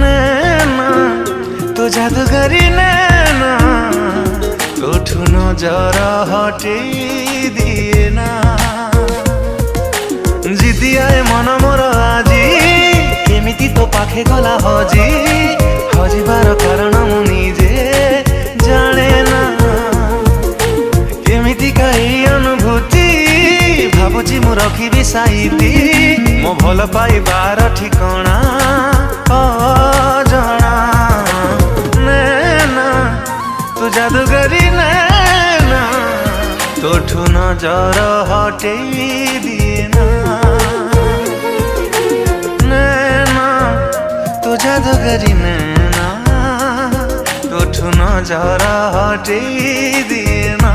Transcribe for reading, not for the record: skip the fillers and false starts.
नैना तो जादूगरी नैना तोठू नजर हटे दिए ना जिदियाए मन मोर आजी केमिति तो पाखे गला हजी हजिबार कारण मु निजे जाने ना केमिति काई अनुभूति भाबुची मु रखिबी साइती मो भल पाइबार ठिकଣା अजଣା नैना तू जादूगरी नैना तोठू नजर हटे दिए ना नैना तू जादूगरी नैना तोठू नजर हटे दिए ना।